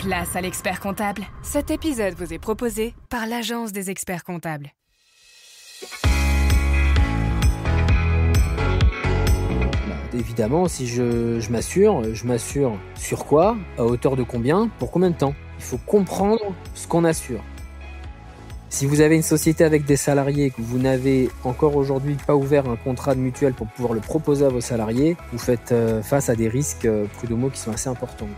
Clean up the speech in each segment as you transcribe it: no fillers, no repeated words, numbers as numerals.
Place à l'expert comptable. Cet épisode vous est proposé par l'Agence des experts comptables. Évidemment, si je m'assure sur quoi, à hauteur de combien, pour combien de temps. Il faut comprendre ce qu'on assure. Si vous avez une société avec des salariés et que vous n'avez encore aujourd'hui pas ouvert un contrat de mutuelle pour pouvoir le proposer à vos salariés, vous faites face à des risques prud'homaux qui sont assez importants.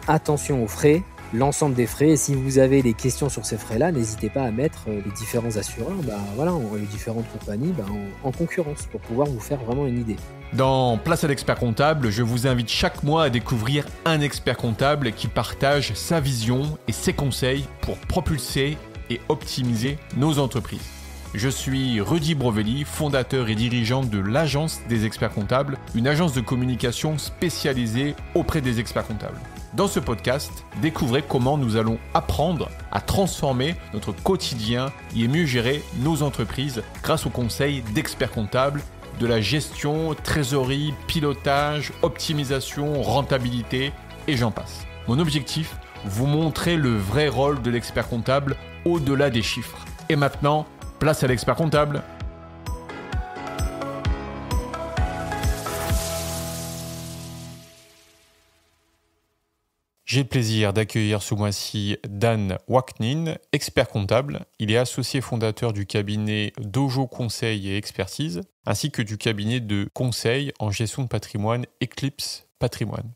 Attention aux frais, l'ensemble des frais, et si vous avez des questions sur ces frais-là, n'hésitez pas à mettre les différents assureurs, les différentes compagnies en concurrence pour pouvoir vous faire vraiment une idée. Dans Place à l'expert comptable, je vous invite chaque mois à découvrir un expert comptable qui partage sa vision et ses conseils pour propulser et optimiser nos entreprises. Je suis Rudy Brovelli, fondateur et dirigeant de l'Agence des experts comptables, une agence de communication spécialisée auprès des experts comptables. Dans ce podcast, découvrez comment nous allons apprendre à transformer notre quotidien et mieux gérer nos entreprises grâce aux conseils d'experts comptables, de la gestion, trésorerie, pilotage, optimisation, rentabilité et j'en passe. Mon objectif, vous montrer le vrai rôle de l'expert comptable au-delà des chiffres. Et maintenant, place à l'expert comptable. J'ai le plaisir d'accueillir ce mois-ci Dan Waknin, expert comptable. Il est associé fondateur du cabinet Dojo Conseil et Expertise, ainsi que du cabinet de conseil en gestion de patrimoine Eclipse Patrimoine.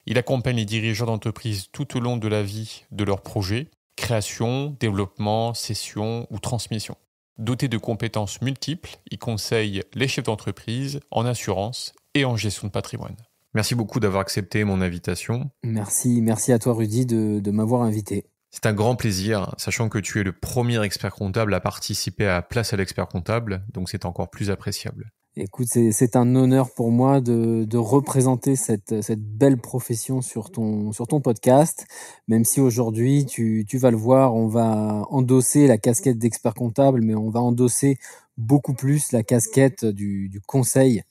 Il accompagne les dirigeants d'entreprises tout au long de la vie de leur projet, création, développement, cession ou transmission. Doté de compétences multiples, il conseille les chefs d'entreprise en assurance et en gestion de patrimoine. Merci beaucoup d'avoir accepté mon invitation. Merci à toi Rudy de m'avoir invité. C'est un grand plaisir, sachant que tu es le premier expert comptable à participer à Place à l'expert comptable, donc c'est encore plus appréciable. Écoute, c'est un honneur pour moi de représenter cette belle profession sur ton podcast, même si aujourd'hui, tu vas le voir, on va endosser la casquette d'expert comptable, mais on va endosser beaucoup plus la casquette du conseil,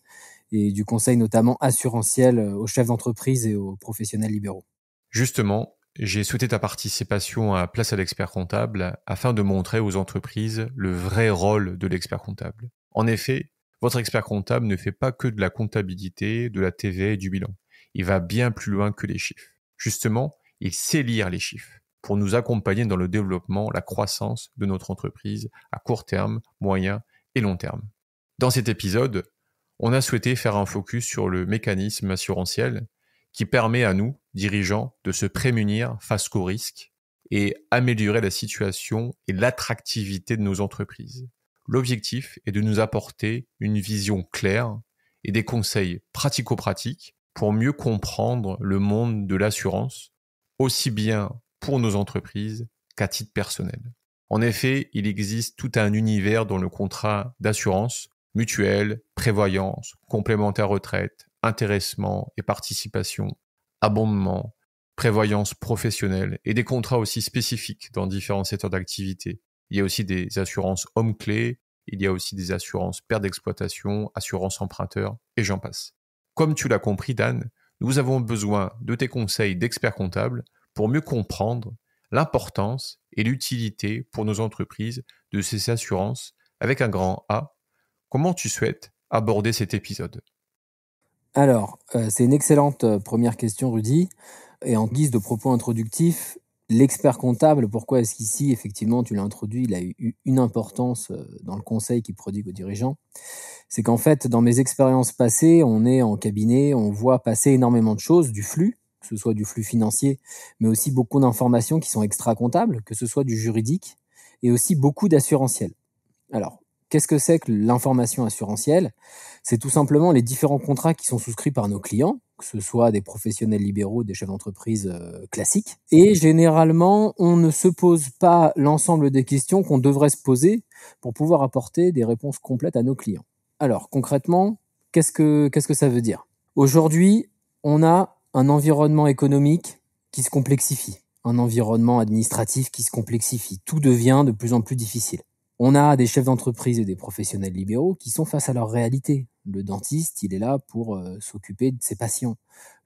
et du conseil notamment assurantiel aux chefs d'entreprise et aux professionnels libéraux. Justement, j'ai souhaité ta participation à Place à l'expert comptable afin de montrer aux entreprises le vrai rôle de l'expert comptable. En effet, votre expert comptable ne fait pas que de la comptabilité, de la TVA et du bilan. Il va bien plus loin que les chiffres. Justement, il sait lire les chiffres pour nous accompagner dans le développement, la croissance de notre entreprise à court terme, moyen et long terme. Dans cet épisode, on a souhaité faire un focus sur le mécanisme assurantiel qui permet à nous, dirigeants, de se prémunir face aux risques et améliorer la situation et l'attractivité de nos entreprises. L'objectif est de nous apporter une vision claire et des conseils pratico-pratiques pour mieux comprendre le monde de l'assurance, aussi bien pour nos entreprises qu'à titre personnel. En effet, il existe tout un univers dans le contrat d'assurance, mutuelle, prévoyance, complémentaire retraite, intéressement et participation, abondement, prévoyance professionnelle et des contrats aussi spécifiques dans différents secteurs d'activité. Il y a aussi des assurances hommes-clés, il y a aussi des assurances perte d'exploitation, assurance emprunteur, et j'en passe. Comme tu l'as compris, Dan, nous avons besoin de tes conseils d'experts comptables pour mieux comprendre l'importance et l'utilité pour nos entreprises de ces assurances avec un grand A. Comment tu souhaites aborder cet épisode ? Alors, c'est une excellente première question, Rudy. Et en guise de propos introductifs, l'expert comptable, pourquoi est-ce qu'ici, effectivement, tu l'as introduit, il a eu une importance dans le conseil qu'il prodigue aux dirigeants. C'est qu'en fait, dans mes expériences passées, on est en cabinet, on voit passer énormément de choses, du flux, que ce soit du flux financier, mais aussi beaucoup d'informations qui sont extra-comptables, que ce soit du juridique, et aussi beaucoup d'assurantiel. Alors, qu'est-ce que c'est que l'information assurantielle ? C'est tout simplement les différents contrats qui sont souscrits par nos clients, que ce soit des professionnels libéraux, des chefs d'entreprise classiques. Et généralement, on ne se pose pas l'ensemble des questions qu'on devrait se poser pour pouvoir apporter des réponses complètes à nos clients. Alors, concrètement, qu'est-ce que ça veut dire ? Aujourd'hui, on a un environnement économique qui se complexifie, un environnement administratif qui se complexifie. Tout devient de plus en plus difficile. On a des chefs d'entreprise et des professionnels libéraux qui sont face à leur réalité. Le dentiste, il est là pour s'occuper de ses patients.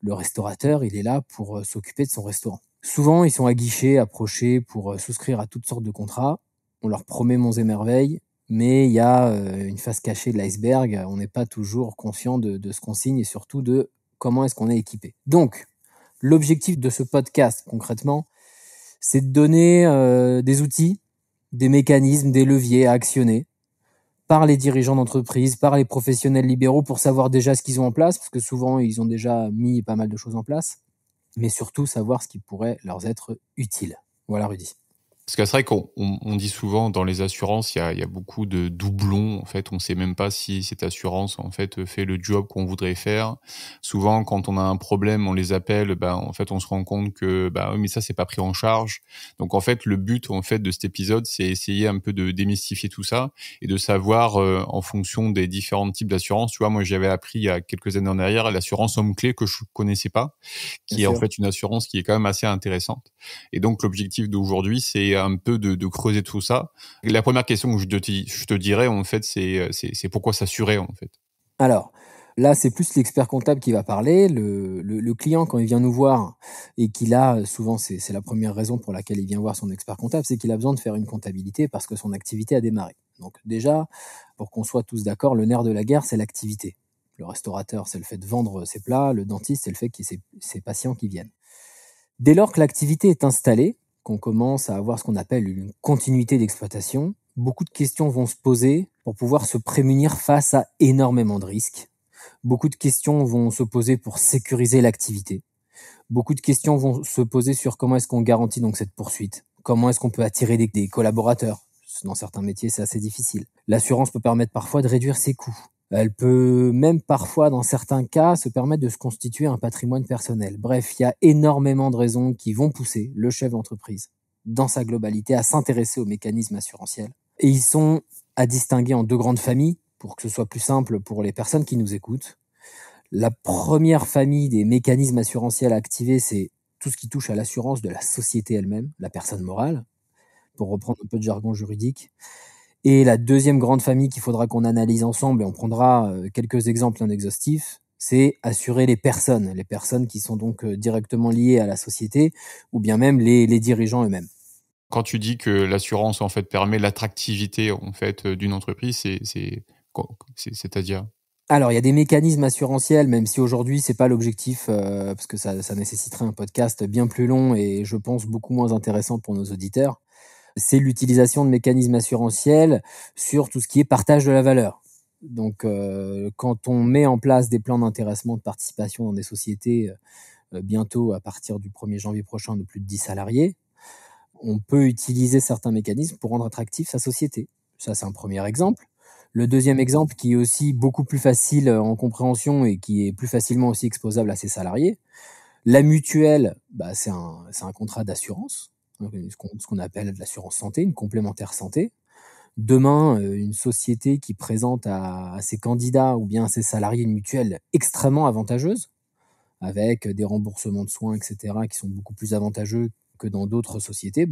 Le restaurateur, il est là pour s'occuper de son restaurant. Souvent, ils sont aguichés, approchés pour souscrire à toutes sortes de contrats. On leur promet monts et merveilles, mais il y a une face cachée de l'iceberg. On n'est pas toujours conscient de ce qu'on signe et surtout de comment est-ce qu'on est équipé. Donc, l'objectif de ce podcast, concrètement, c'est de donner des outils, des mécanismes, des leviers à actionner par les dirigeants d'entreprise, par les professionnels libéraux pour savoir déjà ce qu'ils ont en place, parce que souvent, ils ont déjà mis pas mal de choses en place, mais surtout savoir ce qui pourrait leur être utile. Voilà, Rudy. Parce que c'est vrai qu'on dit souvent dans les assurances, il y a beaucoup de doublons. En fait, on sait même pas si cette assurance en fait fait le job qu'on voudrait faire. Souvent, quand on a un problème, on les appelle. En fait, on se rend compte que oui, mais ça c'est pas pris en charge. Donc en fait, le but en fait de cet épisode, c'est essayer un peu de démystifier tout ça et de savoir en fonction des différents types d'assurances. Tu vois, moi j'avais appris il y a quelques années en arrière l'assurance homme clé que je connaissais pas, qui est en fait une assurance qui est quand même assez intéressante. Et donc l'objectif d'aujourd'hui, c'est un peu de creuser tout ça. La première question que je te dirais, en fait, c'est pourquoi s'assurer, en fait. Alors, là, c'est plus l'expert comptable qui va parler. Le client, quand il vient nous voir et qu'il a, souvent, c'est la première raison pour laquelle il vient voir son expert comptable, c'est qu'il a besoin de faire une comptabilité parce que son activité a démarré. Donc déjà, pour qu'on soit tous d'accord, le nerf de la guerre, c'est l'activité. Le restaurateur, c'est le fait de vendre ses plats. Le dentiste, c'est le fait qu'il y ait ses patients qui viennent. Dès lors que l'activité est installée, qu'on commence à avoir ce qu'on appelle une continuité d'exploitation, beaucoup de questions vont se poser pour pouvoir se prémunir face à énormément de risques. Beaucoup de questions vont se poser pour sécuriser l'activité. Beaucoup de questions vont se poser sur comment est-ce qu'on garantit donc cette poursuite. Comment est-ce qu'on peut attirer des collaborateurs. Dans certains métiers, c'est assez difficile. L'assurance peut permettre parfois de réduire ses coûts. Elle peut même parfois, dans certains cas, se permettre de se constituer un patrimoine personnel. Bref, il y a énormément de raisons qui vont pousser le chef d'entreprise, dans sa globalité, à s'intéresser aux mécanismes assurantiels. Et ils sont à distinguer en deux grandes familles, pour que ce soit plus simple pour les personnes qui nous écoutent. La première famille des mécanismes assurantiels à activer, c'est tout ce qui touche à l'assurance de la société elle-même, la personne morale, pour reprendre un peu de jargon juridique. Et la deuxième grande famille qu'il faudra qu'on analyse ensemble, et on prendra quelques exemples non exhaustifs, c'est assurer les personnes qui sont donc directement liées à la société, ou bien même les dirigeants eux-mêmes. Quand tu dis que l'assurance en fait permet l'attractivité en fait d'une entreprise, c'est-à-dire? Alors, il y a des mécanismes assurantiels, même si aujourd'hui c'est pas l'objectif, parce que ça nécessiterait un podcast bien plus long et je pense beaucoup moins intéressant pour nos auditeurs. C'est l'utilisation de mécanismes assurantiels sur tout ce qui est partage de la valeur. Donc, quand on met en place des plans d'intéressement de participation dans des sociétés, bientôt à partir du 1er janvier prochain de plus de 10 salariés, on peut utiliser certains mécanismes pour rendre attractive sa société. Ça, c'est un premier exemple. Le deuxième exemple, qui est aussi beaucoup plus facile en compréhension et qui est plus facilement aussi exposable à ses salariés, la mutuelle, c'est un contrat d'assurance, ce qu'on appelle de l'assurance santé, une complémentaire santé. Demain, une société qui présente à ses candidats ou bien à ses salariés une mutuelle extrêmement avantageuse, avec des remboursements de soins, etc., qui sont beaucoup plus avantageux que dans d'autres sociétés,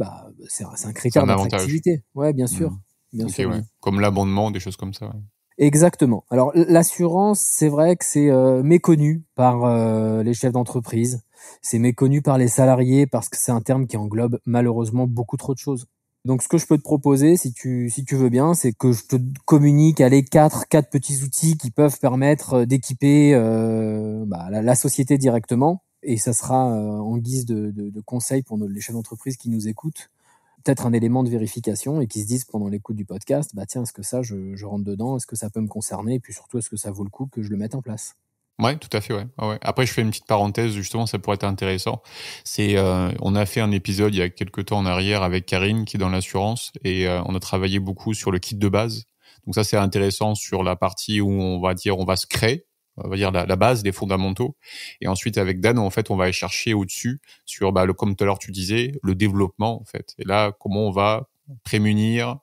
c'est un critère d'attractivité. Ouais, bien sûr. Bien sûr. Ouais. Comme l'abondement, des choses comme ça. Ouais. Exactement. Alors, l'assurance, c'est vrai que c'est méconnu par les chefs d'entreprise. C'est méconnu par les salariés parce que c'est un terme qui englobe malheureusement beaucoup trop de choses. Donc, ce que je peux te proposer, si tu veux bien, c'est que je te communique quatre petits outils qui peuvent permettre d'équiper la société directement. Et ça sera en guise de conseil pour les chefs d'entreprise qui nous écoutent. Peut-être un élément de vérification et qui se disent pendant l'écoute du podcast, tiens, est-ce que ça, je rentre dedans, est-ce que ça peut me concerner, et puis surtout, est-ce que ça vaut le coup que je le mette en place? Ouais, tout à fait, ouais. Ah ouais. Après, je fais une petite parenthèse, justement, ça pourrait être intéressant. On a fait un épisode il y a quelques temps en arrière avec Karine, qui est dans l'assurance, et on a travaillé beaucoup sur le kit de base. Donc ça, c'est intéressant sur la partie où on va se créer, on va dire la base, les fondamentaux. Et ensuite, avec Dan, en fait, on va aller chercher au-dessus sur, comme tout à l'heure tu disais, le développement, en fait. Et là, comment on va prémunir,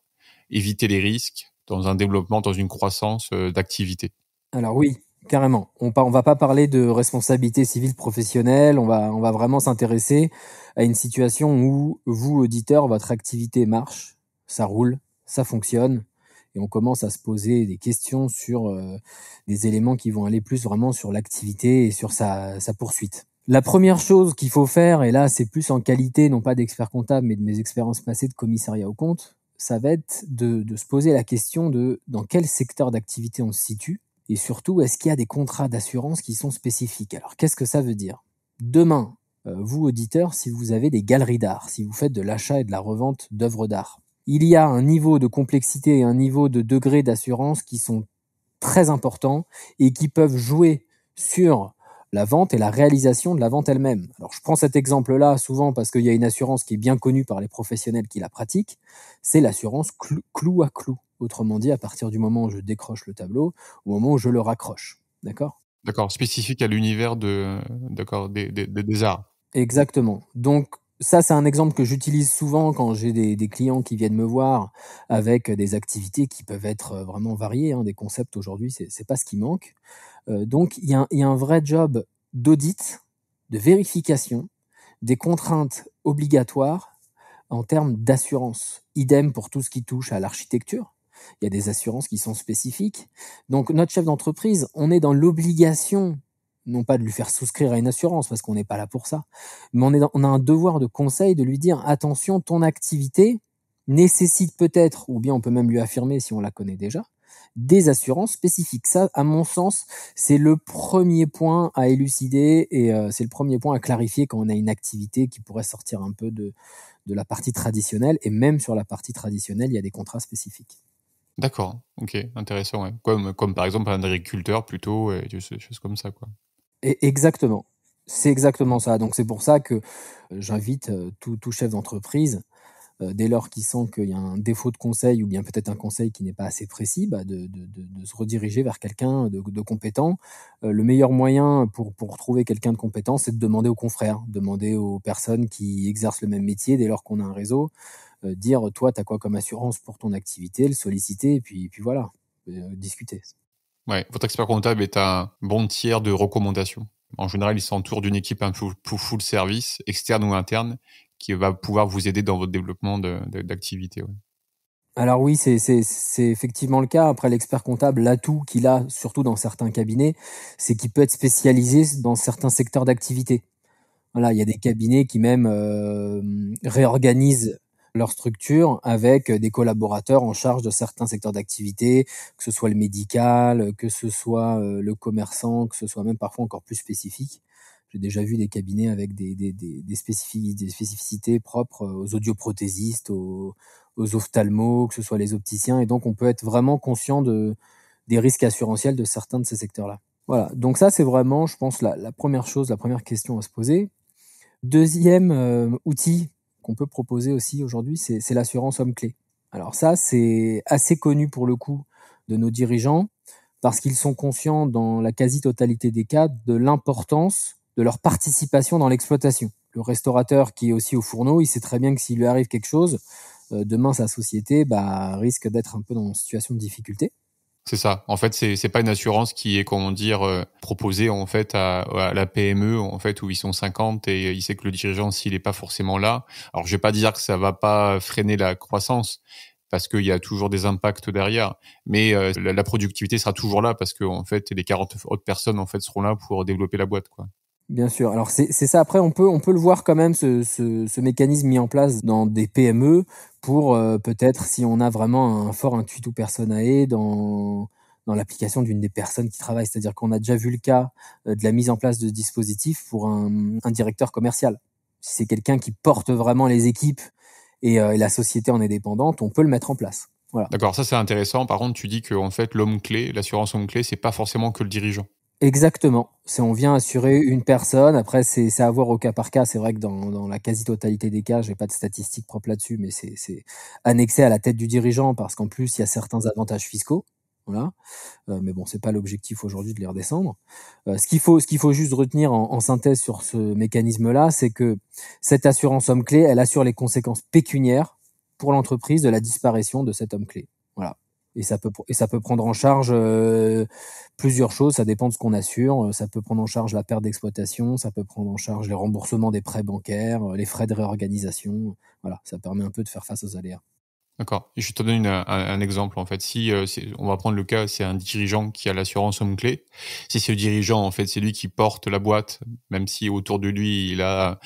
éviter les risques dans un développement, dans une croissance d'activité. Alors oui, carrément. On va pas parler de responsabilité civile professionnelle, on va vraiment s'intéresser à une situation où vous, auditeurs, votre activité marche, ça roule, ça fonctionne, et on commence à se poser des questions sur des éléments qui vont aller plus vraiment sur l'activité et sur sa poursuite. La première chose qu'il faut faire, et là c'est plus en qualité, non pas d'expert comptable, mais de mes expériences passées de commissariat aux comptes, ça va être de se poser la question de dans quel secteur d'activité on se situe, et surtout, est-ce qu'il y a des contrats d'assurance qui sont spécifiques? Alors, qu'est-ce que ça veut dire? Demain, vous, auditeurs, si vous avez des galeries d'art, si vous faites de l'achat et de la revente d'œuvres d'art, il y a un niveau de complexité et un niveau de degré d'assurance qui sont très importants et qui peuvent jouer sur la vente et la réalisation de la vente elle-même. Alors, je prends cet exemple-là souvent parce qu'il y a une assurance qui est bien connue par les professionnels qui la pratiquent, c'est l'assurance clou à clou. Autrement dit, à partir du moment où je décroche le tableau, au moment où je le raccroche. D'accord ? D'accord, spécifique à l'univers des arts. Exactement. Donc, ça, c'est un exemple que j'utilise souvent quand j'ai des clients qui viennent me voir avec des activités qui peuvent être vraiment variées. Des concepts aujourd'hui, c'est pas ce qui manque. Donc, il y a un vrai job d'audit, de vérification, des contraintes obligatoires en termes d'assurance. Idem pour tout ce qui touche à l'architecture. Il y a des assurances qui sont spécifiques. Donc, notre chef d'entreprise, on est dans l'obligation, non pas de lui faire souscrire à une assurance, parce qu'on n'est pas là pour ça, mais on a un devoir de conseil de lui dire, attention, ton activité nécessite peut-être, ou bien on peut même lui affirmer si on la connaît déjà, des assurances spécifiques. Ça, à mon sens, c'est le premier point à élucider et c'est le premier point à clarifier quand on a une activité qui pourrait sortir un peu de la partie traditionnelle. Et même sur la partie traditionnelle, il y a des contrats spécifiques. D'accord, ok, intéressant, ouais. Comme par exemple un agriculteur plutôt, et des choses comme ça, quoi. Et exactement. C'est exactement ça. Donc c'est pour ça que j'invite tout chef d'entreprise, dès lors qu'il sent qu'il y a un défaut de conseil ou bien peut-être un conseil qui n'est pas assez précis, de se rediriger vers quelqu'un de compétent. Le meilleur moyen pour trouver quelqu'un de compétent, c'est de demander aux confrères, demander aux personnes qui exercent le même métier dès lors qu'on a un réseau, dire toi, tu as quoi comme assurance pour ton activité, le solliciter et puis voilà, discuter. Ouais, votre expert comptable est un bon tiers de recommandation. En général, il s'entoure d'une équipe un peu full service, externe ou interne, qui va pouvoir vous aider dans votre développement d'activité. Ouais. Alors oui, c'est effectivement le cas. Après, l'expert comptable, l'atout qu'il a, surtout dans certains cabinets, c'est qu'il peut être spécialisé dans certains secteurs d'activité. Voilà, il y a des cabinets qui même réorganisent leur structure avec des collaborateurs en charge de certains secteurs d'activité, que ce soit le médical, que ce soit le commerçant, que ce soit même parfois encore plus spécifique. J'ai déjà vu des cabinets avec des spécificités propres aux audioprothésistes, aux ophtalmos, que ce soit les opticiens. Et donc, on peut être vraiment conscient des risques assurantiels de certains de ces secteurs-là. Voilà, donc ça, c'est vraiment, je pense, la première chose, la première question à se poser. Deuxième outil qu'on peut proposer aussi aujourd'hui, c'est l'assurance homme-clé. Alors ça, c'est assez connu pour le coup de nos dirigeants parce qu'ils sont conscients dans la quasi-totalité des cas de l'importance de leur participation dans l'exploitation. Le restaurateur qui est aussi au fourneau, il sait très bien que s'il lui arrive quelque chose, demain sa société risque d'être un peu dans une situation de difficulté. C'est ça. En fait, c'est pas une assurance qui est, comment dire, proposée en fait à la PME en fait où ils sont 50 et il sait que le dirigeant s'il est pas forcément là. Alors, je vais pas dire que ça va pas freiner la croissance parce qu'il y a toujours des impacts derrière, mais la productivité sera toujours là parce que en fait les 40 autres personnes en fait seront là pour développer la boîte, quoi. Bien sûr. Alors c'est ça. Après, on peut le voir quand même ce mécanisme mis en place dans des PME pour peut-être si on a vraiment un fort intuitu personae dans l'application d'une des personnes qui travaillent. C'est-à-dire qu'on a déjà vu le cas de la mise en place de ce dispositif pour un directeur commercial. Si c'est quelqu'un qui porte vraiment les équipes et la société en est dépendante, on peut le mettre en place. Voilà. D'accord, ça c'est intéressant. Par contre, tu dis que en fait l'homme clé, l'assurance homme clé, c'est pas forcément que le dirigeant. Exactement. On vient assurer une personne. Après, c'est à voir au cas par cas. C'est vrai que dans la quasi-totalité des cas, j'ai pas de statistiques propres là-dessus, mais c'est annexé à la tête du dirigeant parce qu'en plus, il y a certains avantages fiscaux. Voilà. Mais bon, c'est pas l'objectif aujourd'hui de les redescendre. Ce qu'il faut juste retenir en synthèse sur ce mécanisme-là, c'est que cette assurance homme clé, elle assure les conséquences pécuniaires pour l'entreprise de la disparition de cet homme clé. Voilà. Et ça peut prendre en charge plusieurs choses, ça dépend de ce qu'on assure. Ça peut prendre en charge la perte d'exploitation, ça peut prendre en charge les remboursements des prêts bancaires, les frais de réorganisation. Voilà, ça permet un peu de faire face aux aléas. D'accord. Et je te donne un exemple en fait. Si on va prendre le cas, c'est un dirigeant qui a l'assurance homme clé. Si ce dirigeant en fait, c'est lui qui porte la boîte, même si autour de lui il a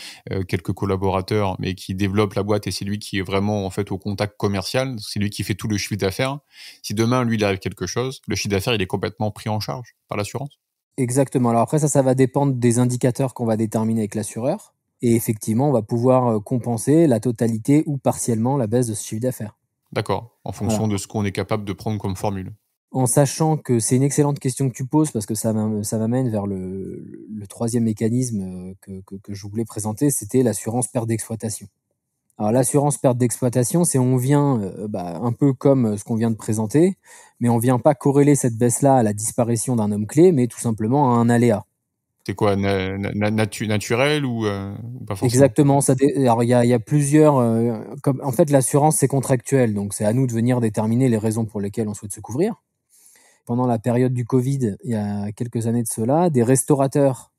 quelques collaborateurs, mais qui développe la boîte et c'est lui qui est vraiment en fait au contact commercial. C'est lui qui fait tout le chiffre d'affaires. Si demain lui il arrive quelque chose, le chiffre d'affaires il est complètement pris en charge par l'assurance. Exactement. Alors après, ça va dépendre des indicateurs qu'on va déterminer avec l'assureur. Et effectivement, on va pouvoir compenser la totalité ou partiellement la baisse de ce chiffre d'affaires. D'accord. En Voilà. fonction de ce qu'on est capable de prendre comme formule. En sachant que c'est une excellente question que tu poses parce que ça m'amène vers le troisième mécanisme que je voulais présenter, c'était l'assurance perte d'exploitation. Alors l'assurance perte d'exploitation, c'est on vient un peu comme ce qu'on vient de présenter, mais on vient pas corréler cette baisse-là à la disparition d'un homme clé, mais tout simplement à un aléa. C'est quoi, naturel ou pas forcément? Exactement. Alors il y a plusieurs. En fait, l'assurance c'est contractuel, donc c'est à nous de venir déterminer les raisons pour lesquelles on souhaite se couvrir. Pendant la période du Covid, il y a quelques années de cela, des restaurateurs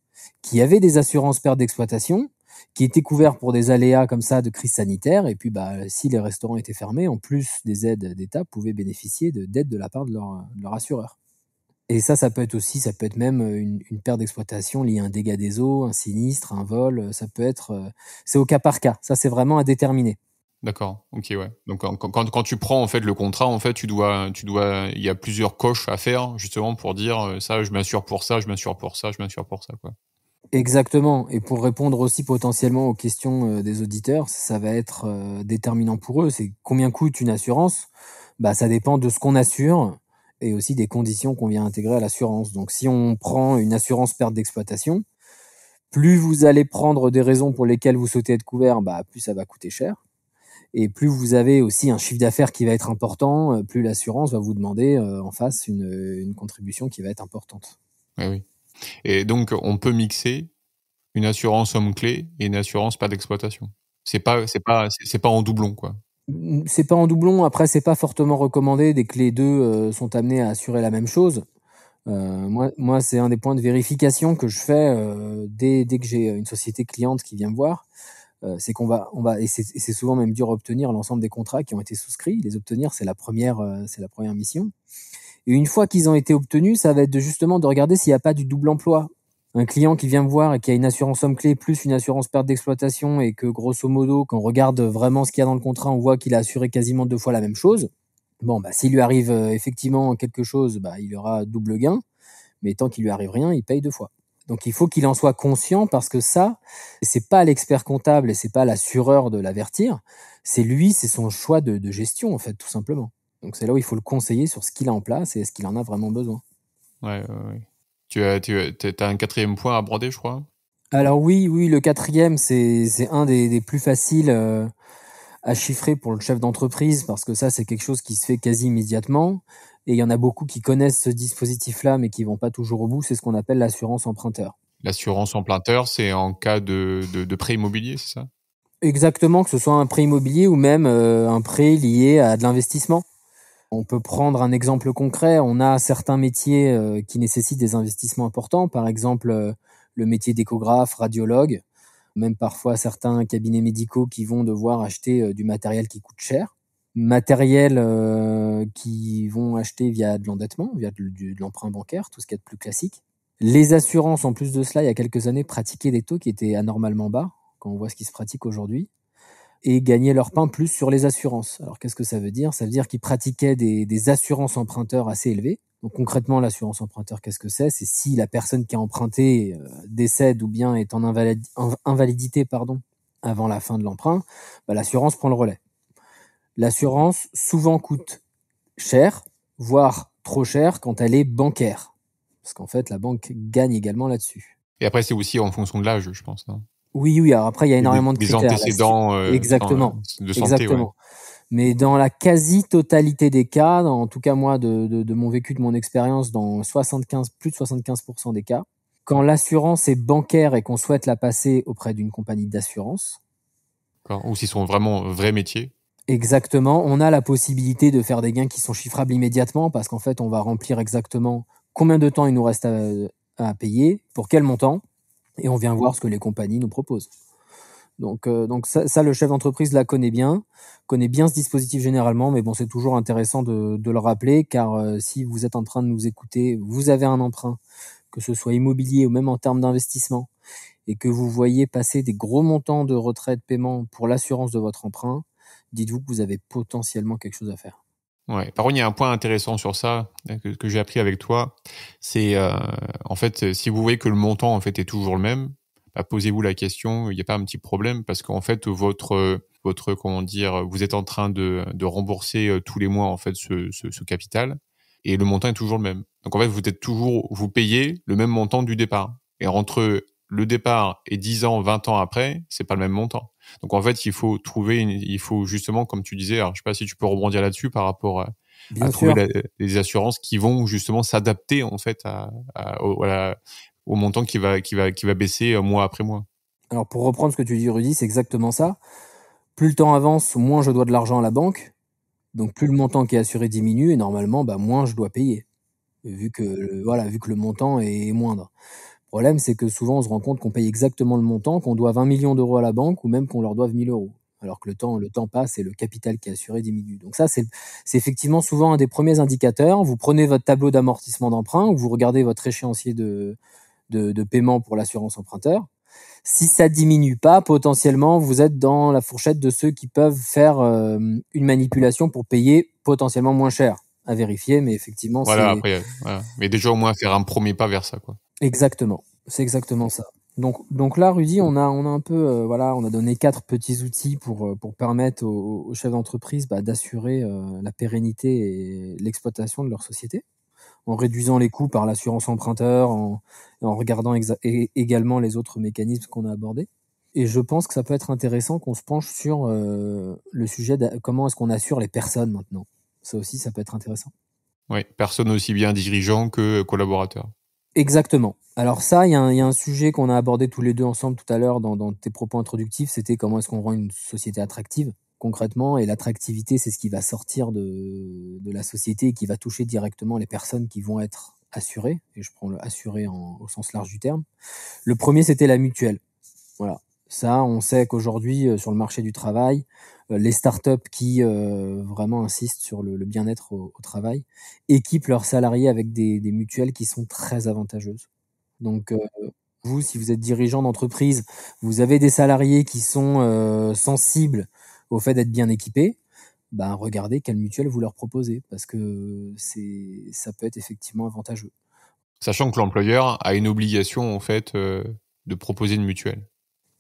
qui avaient des assurances perte d'exploitation, qui étaient couverts pour des aléas comme ça de crise sanitaire, et puis si les restaurants étaient fermés, en plus des aides d'État, pouvaient bénéficier d'aides de la part de leur assureur. Et ça peut être même une perte d'exploitation liée à un dégât des eaux, un sinistre, un vol, c'est au cas par cas, ça c'est vraiment à déterminer. D'accord, OK, ouais. Donc quand tu prends en fait le contrat, en fait, il y a plusieurs coches à faire justement pour dire, ça je m'assure pour ça, je m'assure pour ça, je m'assure pour ça, quoi. Exactement. Et pour répondre aussi potentiellement aux questions des auditeurs, ça va être déterminant pour eux. C'est combien coûte une assurance? Ça dépend de ce qu'on assure et aussi des conditions qu'on vient intégrer à l'assurance. Donc, si on prend une assurance perte d'exploitation, plus vous allez prendre des raisons pour lesquelles vous souhaitez être couvert, plus ça va coûter cher. Et plus vous avez aussi un chiffre d'affaires qui va être important, plus l'assurance va vous demander en face une contribution qui va être importante. Ouais, oui. Et donc on peut mixer une assurance homme-clé et une assurance pas d'exploitation. C'est pas en doublon, quoi. C'est pas en doublon, après c'est pas fortement recommandé dès que les deux sont amenés à assurer la même chose. Moi c'est un des points de vérification que je fais dès que j'ai une société cliente qui vient me voir. C'est qu'on va et c'est souvent même dur à obtenir l'ensemble des contrats qui ont été souscrits. Les obtenir, c'est la première mission. Et une fois qu'ils ont été obtenus, ça va être justement de regarder s'il n'y a pas du double emploi. Un client qui vient me voir et qui a une assurance homme clé plus une assurance perte d'exploitation et que grosso modo, quand on regarde vraiment ce qu'il y a dans le contrat, on voit qu'il a assuré quasiment 2 fois la même chose. S'il lui arrive effectivement quelque chose, il aura double gain. Mais tant qu'il lui arrive rien, il paye 2 fois. Donc il faut qu'il en soit conscient parce que ça, c'est pas l'expert comptable et c'est pas l'assureur de l'avertir. C'est lui, c'est son choix de gestion en fait, tout simplement. Donc c'est là où il faut le conseiller sur ce qu'il a en place et est-ce qu'il en a vraiment besoin. Ouais, ouais. T'as un quatrième point à aborder, je crois? Alors oui, le quatrième, c'est un des plus faciles à chiffrer pour le chef d'entreprise parce que ça, c'est quelque chose qui se fait quasi immédiatement. Et il y en a beaucoup qui connaissent ce dispositif-là, mais qui vont pas toujours au bout. C'est ce qu'on appelle l'assurance emprunteur. L'assurance emprunteur, c'est en cas de prêt immobilier, c'est ça? Exactement, que ce soit un prêt immobilier ou même un prêt lié à de l'investissement. On peut prendre un exemple concret. On a certains métiers qui nécessitent des investissements importants. Par exemple, le métier d'échographe, radiologue, même parfois certains cabinets médicaux qui vont devoir acheter du matériel qui coûte cher. Matériel qui vont acheter via de l'endettement, via de l'emprunt bancaire, tout ce qui est de plus classique. Les assurances, en plus de cela, il y a quelques années, pratiquaient des taux qui étaient anormalement bas, quand on voit ce qui se pratique aujourd'hui, et gagnaient leur pain plus sur les assurances. Alors qu'est-ce que ça veut dire? Ça veut dire qu'ils pratiquaient des assurances emprunteurs assez élevées. Donc concrètement, l'assurance emprunteur, qu'est-ce que c'est? C'est si la personne qui a emprunté décède ou bien est en invalidité avant la fin de l'emprunt, l'assurance prend le relais. L'assurance souvent coûte cher, voire trop cher quand elle est bancaire. Parce qu'en fait, la banque gagne également là-dessus. Et après, c'est aussi en fonction de l'âge, je pense, non? Oui. Alors après, il y a énormément de Des critères. antécédents Exactement. de santé, Exactement. ouais. Mais dans la quasi-totalité des cas, en tout cas moi, de mon vécu, de mon expérience, dans plus de 75% des cas, quand l'assurance est bancaire et qu'on souhaite la passer auprès d'une compagnie d'assurance, Ou s'ils sont vraiment vrais métiers. exactement, on a la possibilité de faire des gains qui sont chiffrables immédiatement parce qu'en fait, on va remplir exactement combien de temps il nous reste à payer, pour quel montant, et on vient voir ce que les compagnies nous proposent. Donc ça, le chef d'entreprise la connaît bien ce dispositif généralement, mais bon, c'est toujours intéressant de le rappeler, car si vous êtes en train de nous écouter, vous avez un emprunt, que ce soit immobilier ou même en termes d'investissement, et que vous voyez passer des gros montants de retrait de paiement pour l'assurance de votre emprunt, dites-vous que vous avez potentiellement quelque chose à faire. Ouais. Par contre, il y a un point intéressant sur ça que j'ai appris avec toi. C'est en fait, si vous voyez que le montant en fait est toujours le même, bah, posez-vous la question. Il n'y a pas un petit problème parce qu'en fait votre comment dire, vous êtes en train de rembourser tous les mois en fait ce capital et le montant est toujours le même. Donc en fait, vous payez le même montant du départ. Et entre le départ et 10 ans, 20 ans après, c'est pas le même montant. Donc en fait, il faut justement, comme tu disais, alors je sais pas si tu peux rebondir là-dessus par rapport à trouver les assurances qui vont justement s'adapter en fait au montant qui va baisser mois après mois. Alors pour reprendre ce que tu dis, Rudy, c'est exactement ça. Plus le temps avance, moins je dois de l'argent à la banque, donc plus le montant qui est assuré diminue, et normalement, moins je dois payer, vu que le montant est moindre. Le problème, c'est que souvent, on se rend compte qu'on paye exactement le montant, qu'on doit 20 millions d'euros à la banque, ou même qu'on leur doive 1000 euros. Alors que le temps passe et le capital qui est assuré diminue. Donc ça, c'est effectivement souvent un des premiers indicateurs. Vous prenez votre tableau d'amortissement d'emprunt, ou vous regardez votre échéancier de paiement pour l'assurance emprunteur. Si ça diminue pas, potentiellement, vous êtes dans la fourchette de ceux qui peuvent faire une manipulation pour payer potentiellement moins cher. À vérifier, mais effectivement, voilà, après, voilà. Mais déjà au moins faire un premier pas vers ça, quoi. Exactement, c'est exactement ça. Donc là, Rudy, on a un peu, on a donné 4 petits outils pour permettre aux chefs d'entreprise d'assurer la pérennité et l'exploitation de leur société, en réduisant les coûts par l'assurance emprunteur, en regardant également les autres mécanismes qu'on a abordés. Et je pense que ça peut être intéressant qu'on se penche sur le sujet de comment est-ce qu'on assure les personnes maintenant. Ça aussi, ça peut être intéressant. Oui, personne aussi bien dirigeant que collaborateur. Exactement. Alors ça, il y a un sujet qu'on a abordé tous les deux ensemble tout à l'heure dans tes propos introductifs, c'était comment est-ce qu'on rend une société attractive concrètement, et l'attractivité, c'est ce qui va sortir de la société et qui va toucher directement les personnes qui vont être assurées, et je prends le assuré au sens large du terme. Le premier, c'était la mutuelle. Voilà. Ça, on sait qu'aujourd'hui, sur le marché du travail, les startups qui vraiment insistent sur le bien-être au travail équipent leurs salariés avec des mutuelles qui sont très avantageuses. Donc, vous, si vous êtes dirigeant d'entreprise, vous avez des salariés qui sont sensibles au fait d'être bien équipés, regardez quelle mutuelle vous leur proposez, parce que ça peut être effectivement avantageux. Sachant que l'employeur a une obligation, en fait, de proposer une mutuelle.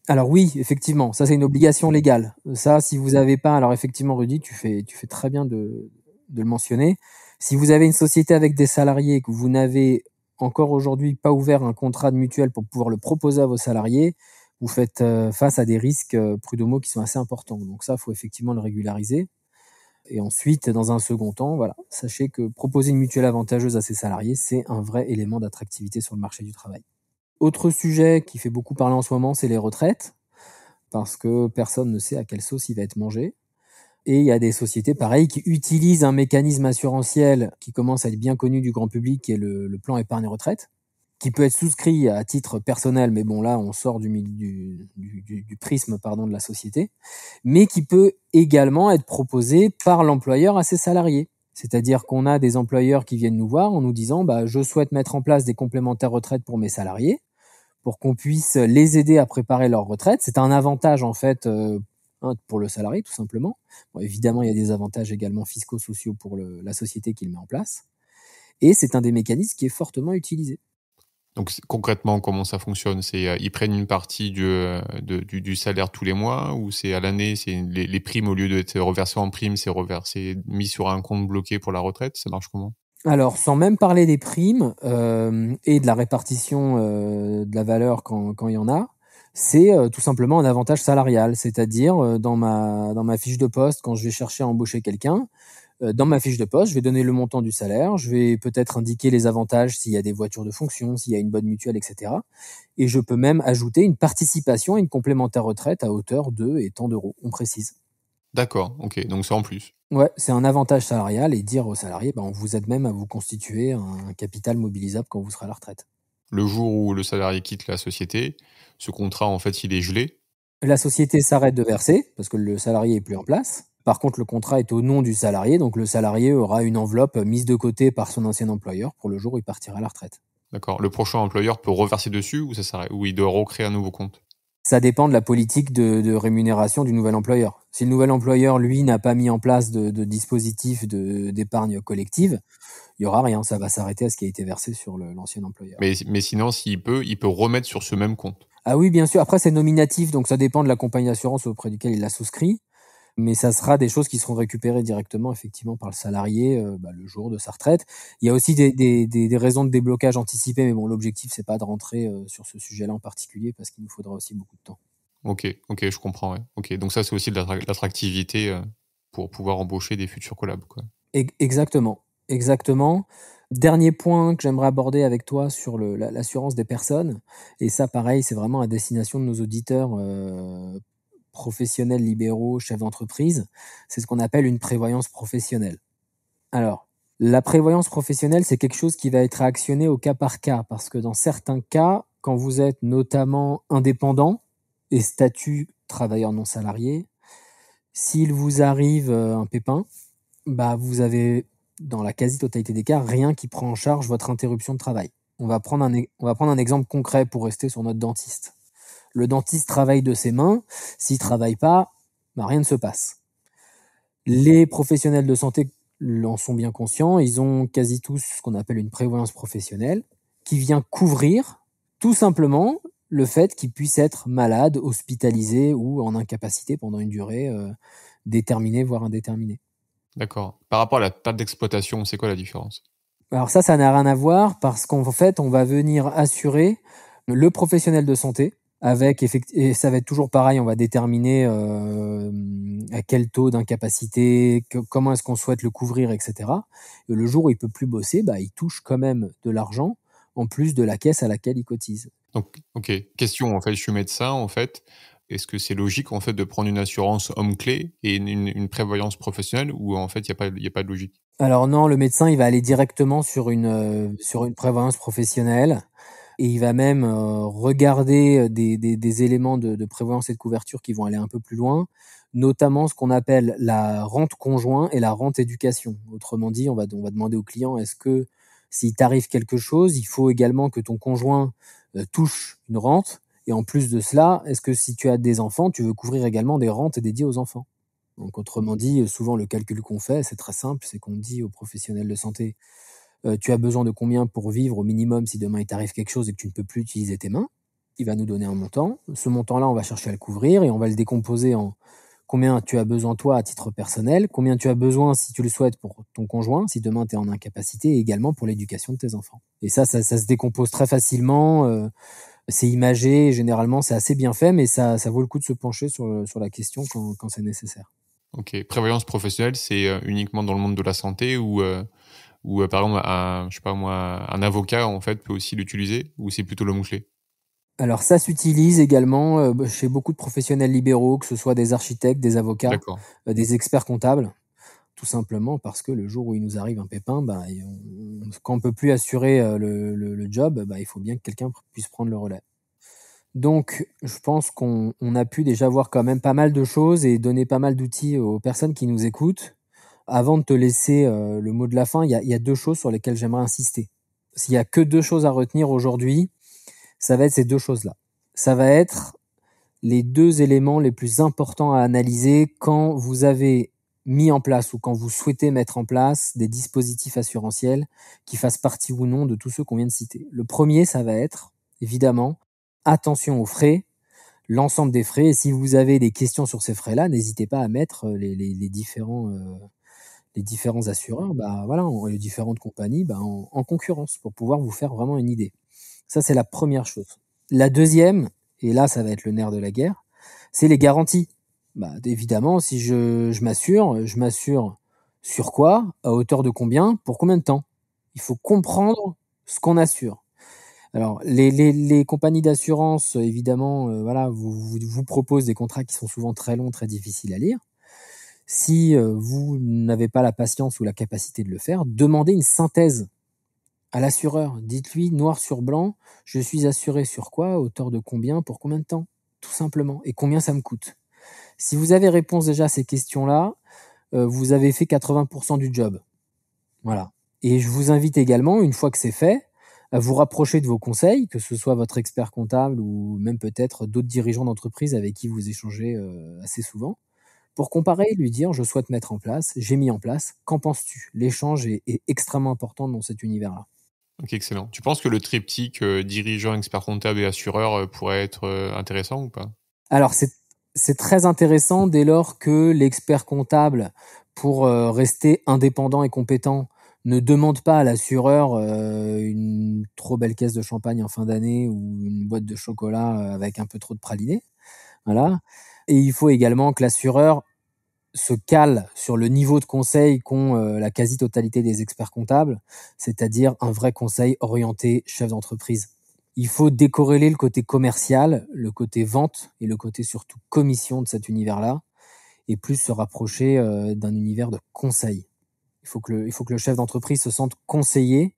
Alors oui, effectivement, ça c'est une obligation légale. Ça, si vous n'avez pas, alors effectivement, Rudy, tu fais très bien de le mentionner. Si vous avez une société avec des salariés et que vous n'avez encore aujourd'hui pas ouvert un contrat de mutuelle pour pouvoir le proposer à vos salariés, vous faites face à des risques prud'homaux qui sont assez importants. Donc ça, il faut effectivement le régulariser. Et ensuite, dans un second temps, sachez que proposer une mutuelle avantageuse à ses salariés, c'est un vrai élément d'attractivité sur le marché du travail. Autre sujet qui fait beaucoup parler en ce moment, c'est les retraites, parce que personne ne sait à quelle sauce il va être mangé. Et il y a des sociétés, pareil, qui utilisent un mécanisme assurantiel qui commence à être bien connu du grand public, qui est le plan épargne retraite, qui peut être souscrit à titre personnel, mais bon, là, on sort du prisme de la société, mais qui peut également être proposé par l'employeur à ses salariés. C'est-à-dire qu'on a des employeurs qui viennent nous voir en nous disant je souhaite mettre en place des complémentaires retraite pour mes salariés, pour qu'on puisse les aider à préparer leur retraite. C'est un avantage en fait pour le salarié tout simplement. Bon, évidemment, il y a des avantages également fiscaux, sociaux pour la société qui le met en place. Et c'est un des mécanismes qui est fortement utilisé. Donc concrètement, comment ça fonctionne ? C'est ils prennent une partie du salaire tous les mois, ou c'est à l'année, c'est les primes, au lieu d'être reversées en primes, c'est reversé, mis sur un compte bloqué pour la retraite ? Ça marche comment ? Alors, sans même parler des primes et de la répartition de la valeur quand il y en a, c'est tout simplement un avantage salarial. C'est-à-dire, dans ma fiche de poste, quand je vais chercher à embaucher quelqu'un, dans ma fiche de poste, je vais donner le montant du salaire, je vais peut-être indiquer les avantages s'il y a des voitures de fonction, s'il y a une bonne mutuelle, etc. Et je peux même ajouter une participation et une complémentaire retraite à hauteur de et tant d'euros, on précise. D'accord, ok, donc c'est en plus. Ouais, c'est un avantage salarial, et dire aux salariés, on vous aide même à vous constituer un capital mobilisable quand vous serez à la retraite. Le jour où le salarié quitte la société, ce contrat, en fait, il est gelé. La société s'arrête de verser parce que le salarié est plus en place. Par contre, le contrat est au nom du salarié, donc le salarié aura une enveloppe mise de côté par son ancien employeur pour le jour où il partira à la retraite. D'accord. Le prochain employeur peut reverser dessus ou ça s'arrête, ou il doit recréer un nouveau compte? Ça dépend de la politique de rémunération du nouvel employeur. Si le nouvel employeur, lui, n'a pas mis en place de dispositif d'épargne collective, il y aura rien. Ça va s'arrêter à ce qui a été versé sur l'ancien employeur. Mais sinon, s'il peut, il peut remettre sur ce même compte. Ah oui, bien sûr. Après, c'est nominatif, donc ça dépend de la compagnie d'assurance auprès duquel il l'a souscrit. Mais ça sera des choses qui seront récupérées directement, effectivement, par le salarié le jour de sa retraite. Il y a aussi des raisons de déblocage anticipé, mais bon, l'objectif, c'est pas de rentrer sur ce sujet-là en particulier, parce qu'il nous faudra aussi beaucoup de temps. Ok, je comprends. Ouais. Ok, donc ça, c'est aussi de l'attractivité pour pouvoir embaucher des futurs collabs, quoi. Exactement. Dernier point que j'aimerais aborder avec toi sur l'assurance des personnes, et ça, pareil, c'est vraiment à destination de nos auditeurs professionnels libéraux, chefs d'entreprise, c'est ce qu'on appelle une prévoyance professionnelle. Alors, la prévoyance professionnelle, c'est quelque chose qui va être actionné au cas par cas, parce que dans certains cas, quand vous êtes notamment indépendant et statut travailleur non salarié, s'il vous arrive un pépin, vous avez, dans la quasi-totalité des cas, rien qui prend en charge votre interruption de travail. On va prendre un exemple concret pour rester sur notre dentiste. Le dentiste travaille de ses mains. S'il travaille pas, rien ne se passe. Les professionnels de santé en sont bien conscients. Ils ont quasi tous ce qu'on appelle une prévoyance professionnelle qui vient couvrir tout simplement le fait qu'ils puissent être malades, hospitalisés ou en incapacité pendant une durée déterminée, voire indéterminée. D'accord. Par rapport à la perte d'exploitation, c'est quoi la différence? Alors ça n'a rien à voir parce qu'en fait, on va venir assurer le professionnel de santé et ça va être toujours pareil, on va déterminer à quel taux d'incapacité, comment est-ce qu'on souhaite le couvrir, etc. Et le jour où il peut plus bosser, il touche quand même de l'argent en plus de la caisse à laquelle il cotise. Donc, ok. Question, en fait, je suis médecin, en fait. Est-ce que c'est logique, en fait, de prendre une assurance homme-clé et une prévoyance professionnelle ou, en fait, il n'y a pas de logique? Alors non, le médecin, il va aller directement sur une prévoyance professionnelle et il va même regarder des éléments de prévoyance et de couverture qui vont aller un peu plus loin, notamment ce qu'on appelle la rente conjoint et la rente éducation. Autrement dit, on va demander au client, est-ce que s'il t'arrive quelque chose, il faut également que ton conjoint touche une rente, et en plus de cela, est-ce que si tu as des enfants, tu veux couvrir également des rentes dédiées aux enfants? Donc autrement dit, souvent le calcul qu'on fait, c'est très simple, c'est qu'on dit aux professionnels de santé, tu as besoin de combien pour vivre au minimum si demain il t'arrive quelque chose et que tu ne peux plus utiliser tes mains? Il va nous donner un montant. Ce montant-là, on va chercher à le couvrir et on va le décomposer en combien tu as besoin toi à titre personnel, combien tu as besoin si tu le souhaites pour ton conjoint, si demain tu es en incapacité, et également pour l'éducation de tes enfants. Et ça se décompose très facilement, c'est imagé, généralement c'est assez bien fait, mais ça vaut le coup de se pencher sur la question quand c'est nécessaire. Ok. Prévoyance professionnelle, c'est uniquement dans le monde de la santé ou par exemple, un avocat, en fait, peut aussi l'utiliser ou c'est plutôt l'homme-clé? Alors ça s'utilise également chez beaucoup de professionnels libéraux, que ce soit des architectes, des avocats, D'accord. des experts comptables, tout simplement parce que le jour où il nous arrive un pépin, quand on peut plus assurer le job, il faut bien que quelqu'un puisse prendre le relais. Donc je pense qu'on a pu déjà voir quand même pas mal de choses et donner pas mal d'outils aux personnes qui nous écoutent. Avant de te laisser le mot de la fin, il y a deux choses sur lesquelles j'aimerais insister. S'il y a que deux choses à retenir aujourd'hui, ça va être ces deux choses-là. Ça va être les deux éléments les plus importants à analyser quand vous avez mis en place ou quand vous souhaitez mettre en place des dispositifs assurantiels qui fassent partie ou non de tous ceux qu'on vient de citer. Le premier, ça va être, évidemment, attention aux frais, l'ensemble des frais. Et si vous avez des questions sur ces frais-là, n'hésitez pas à mettre les différents assureurs, les différentes compagnies en concurrence pour pouvoir vous faire vraiment une idée. Ça, c'est la première chose. La deuxième, et là, ça va être le nerf de la guerre, c'est les garanties. Évidemment, si je m'assure sur quoi, à hauteur de combien, pour combien de temps. Il faut comprendre ce qu'on assure. Alors, les compagnies d'assurance, évidemment, vous proposent des contrats qui sont souvent très longs, très difficiles à lire. Si vous n'avez pas la patience ou la capacité de le faire, demandez une synthèse à l'assureur. Dites-lui noir sur blanc, je suis assuré sur quoi, à hauteur de combien, pour combien de temps. tout simplement, et combien ça me coûte. Si vous avez réponse déjà à ces questions-là, vous avez fait 80% du job. Voilà. Et je vous invite également, une fois que c'est fait, à vous rapprocher de vos conseils, que ce soit votre expert comptable ou même peut-être d'autres dirigeants d'entreprise avec qui vous échangez assez souvent, pour comparer et lui dire: «Je souhaite mettre en place, j'ai mis en place, qu'en penses-tu?» L'échange est extrêmement important dans cet univers-là. Ok, excellent. Tu penses que le triptyque dirigeant, expert comptable et assureur pourrait être intéressant ou pas? Alors c'est très intéressant dès lors que l'expert comptable, pour rester indépendant et compétent, ne demande pas à l'assureur une trop belle caisse de champagne en fin d'année ou une boîte de chocolat avec un peu trop de praliné. Voilà. Et il faut également que l'assureur se cale sur le niveau de conseil qu'ont la quasi-totalité des experts comptables, c'est-à-dire un vrai conseil orienté chef d'entreprise. Il faut décorréler le côté commercial, le côté vente et le côté surtout commission de cet univers-là, et plus se rapprocher d'un univers de conseil. Il faut que le chef d'entreprise se sente conseillé,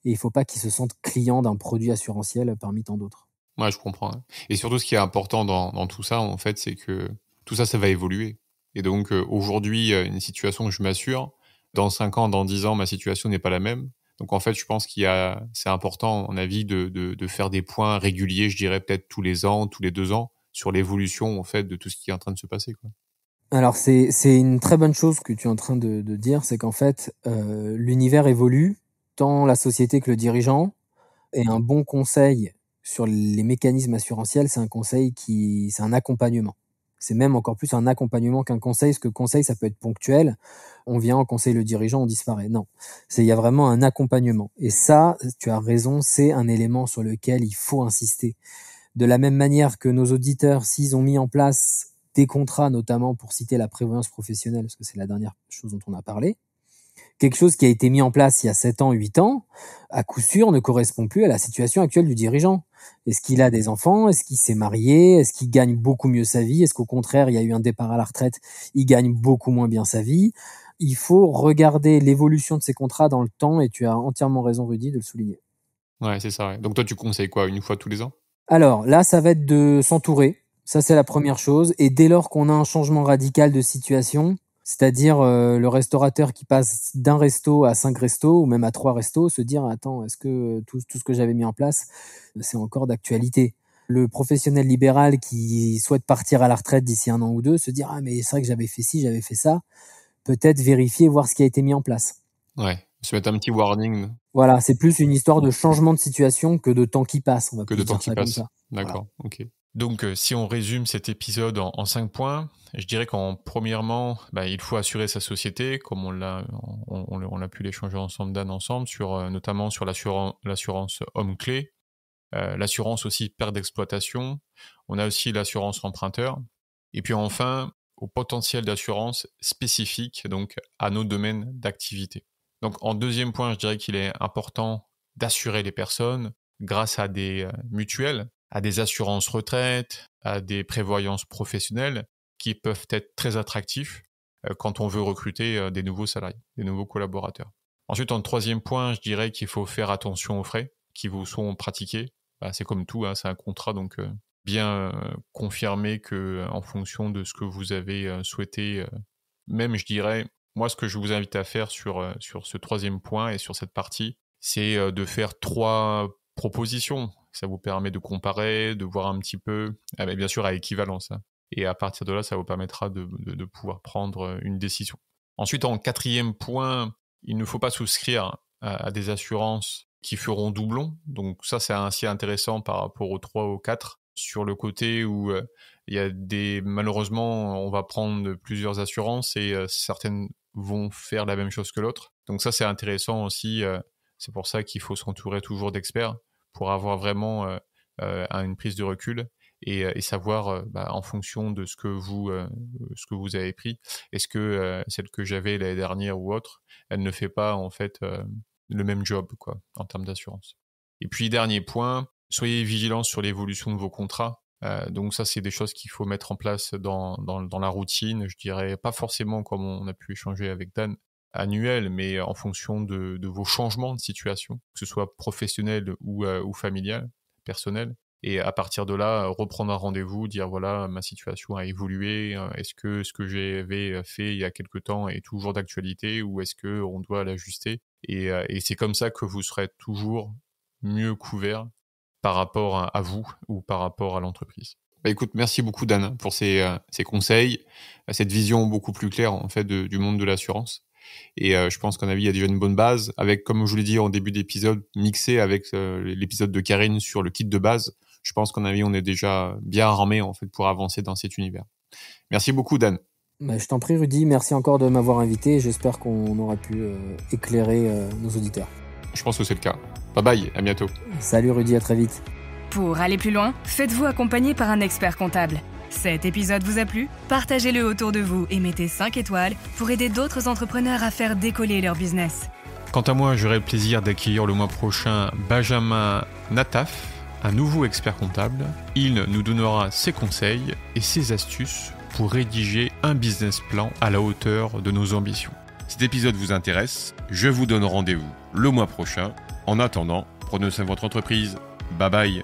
et il ne faut pas qu'il se sente client d'un produit assurantiel parmi tant d'autres. Ouais, je comprends, hein. Et surtout, ce qui est important dans tout ça, en fait, c'est que tout ça, ça va évoluer. Et donc, aujourd'hui, une situation que je m'assure, dans 5 ans, dans 10 ans, ma situation n'est pas la même. Donc, en fait, je pense c'est important, à mon avis, de faire des points réguliers, je dirais peut-être tous les ans, tous les 2 ans, sur l'évolution, en fait, de tout ce qui est en train de se passer, quoi. Alors c'est une très bonne chose que tu es en train de dire, c'est qu'en fait, l'univers évolue, tant la société que le dirigeant, et un bon conseil sur les mécanismes assurantiels, c'est un accompagnement. C'est même encore plus un accompagnement qu'un conseil, parce que conseil, ça peut être ponctuel. On vient, on conseille le dirigeant, on disparaît. Non, il y a vraiment un accompagnement. Et ça, tu as raison, c'est un élément sur lequel il faut insister. De la même manière que nos auditeurs, s'ils ont mis en place des contrats, notamment pour citer la prévoyance professionnelle, parce que c'est la dernière chose dont on a parlé, quelque chose qui a été mis en place il y a 7 ans, 8 ans, à coup sûr ne correspond plus à la situation actuelle du dirigeant. Est-ce qu'il a des enfants? Est-ce qu'il s'est marié? Est-ce qu'il gagne beaucoup mieux sa vie? Est-ce qu'au contraire, il y a eu un départ à la retraite, il gagne beaucoup moins bien sa vie? Il faut regarder l'évolution de ces contrats dans le temps, et tu as entièrement raison, Rudy, de le souligner. Ouais, c'est ça, ouais. Donc, toi, tu conseilles quoi, une fois tous les ans? Alors là, ça va être de s'entourer. Ça, c'est la première chose. Et dès lors qu'on a un changement radical de situation, c'est-à-dire le restaurateur qui passe d'un resto à 5 restos ou même à 3 restos, se dire: attends, est-ce que tout ce que j'avais mis en place, c'est encore d'actualité? Le professionnel libéral qui souhaite partir à la retraite d'ici 1 an ou 2, se dire: ah, mais c'est vrai que j'avais fait ci, j'avais fait ça. Peut-être vérifier, voir ce qui a été mis en place. Ouais, se mettre un petit warning Voilà, c'est plus une histoire de changement de situation que de temps qui passe. On va que de plus temps dire qui ça comme passe. ça. Voilà. D'accord, ok. Donc, si on résume cet épisode en 5 points, je dirais qu'en premièrement, il faut assurer sa société, comme on l'a pu l'échanger ensemble, Dan, ensemble, notamment sur l'assurance homme-clé, l'assurance aussi perte d'exploitation, on a aussi l'assurance emprunteur, et puis enfin, au potentiel d'assurance spécifique, donc à nos domaines d'activité. Donc, en deuxième point, je dirais qu'il est important d'assurer les personnes grâce à des mutuelles, à des assurances retraite, à des prévoyances professionnelles qui peuvent être très attractifs quand on veut recruter des nouveaux salariés, des nouveaux collaborateurs. Ensuite, en troisième point, je dirais qu'il faut faire attention aux frais qui vous sont pratiqués. C'est comme tout, hein, c'est un contrat, donc bien confirmer que en fonction de ce que vous avez souhaité, même je dirais, moi ce que je vous invite à faire sur ce troisième point et sur cette partie, c'est de faire 3 propositions. Ça vous permet de comparer, de voir un petit peu, mais bien sûr à équivalence, hein. Et à partir de là, ça vous permettra de pouvoir prendre une décision. Ensuite, en quatrième point, il ne faut pas souscrire à des assurances qui feront doublon. Donc ça, c'est assez intéressant par rapport aux 3 ou 4, sur le côté où il y a malheureusement, on va prendre plusieurs assurances et certaines vont faire la même chose que l'autre. Donc ça, c'est intéressant aussi. C'est pour ça qu'il faut s'entourer toujours d'experts pour avoir vraiment une prise de recul et savoir en fonction de ce que vous avez pris, est-ce que celle que j'avais l'année dernière ou autre, elle ne fait pas en fait le même job quoi en termes d'assurance. Et puis dernier point, soyez vigilants sur l'évolution de vos contrats. Donc ça, c'est des choses qu'il faut mettre en place dans la routine. Je dirais pas forcément comme on a pu échanger avec Dan, annuel, mais en fonction de vos changements de situation, que ce soit professionnel ou familial, personnel. Et à partir de là, reprendre un rendez-vous, dire voilà, ma situation a évolué, est-ce que ce que j'avais fait il y a quelque temps est toujours d'actualité ou est-ce qu'on doit l'ajuster et c'est comme ça que vous serez toujours mieux couvert par rapport à vous ou par rapport à l'entreprise. Bah écoute, merci beaucoup Dan pour ces conseils, cette vision beaucoup plus claire en fait du monde de l'assurance. Et je pense qu'à mon avis, il y a déjà une bonne base avec, comme je vous l'ai dit en début d'épisode, mixé avec l'épisode de Karine sur le kit de base. Je pense qu'à mon avis, on est déjà bien armé en fait pour avancer dans cet univers. Merci beaucoup Dan. Je t'en prie Rudy, merci encore de m'avoir invité. J'espère qu'on aura pu éclairer nos auditeurs. Je pense que c'est le cas. Bye bye, à bientôt. Salut Rudy, à très vite. Pour aller plus loin, faites-vous accompagner par un expert comptable. Cet épisode vous a plu ? Partagez-le autour de vous et mettez 5 étoiles pour aider d'autres entrepreneurs à faire décoller leur business. Quant à moi, j'aurai le plaisir d'accueillir le mois prochain Benjamin Nataf, un nouveau expert comptable. Il nous donnera ses conseils et ses astuces pour rédiger un business plan à la hauteur de nos ambitions. Si cet épisode vous intéresse, je vous donne rendez-vous le mois prochain. En attendant, prenez soin de votre entreprise. Bye bye.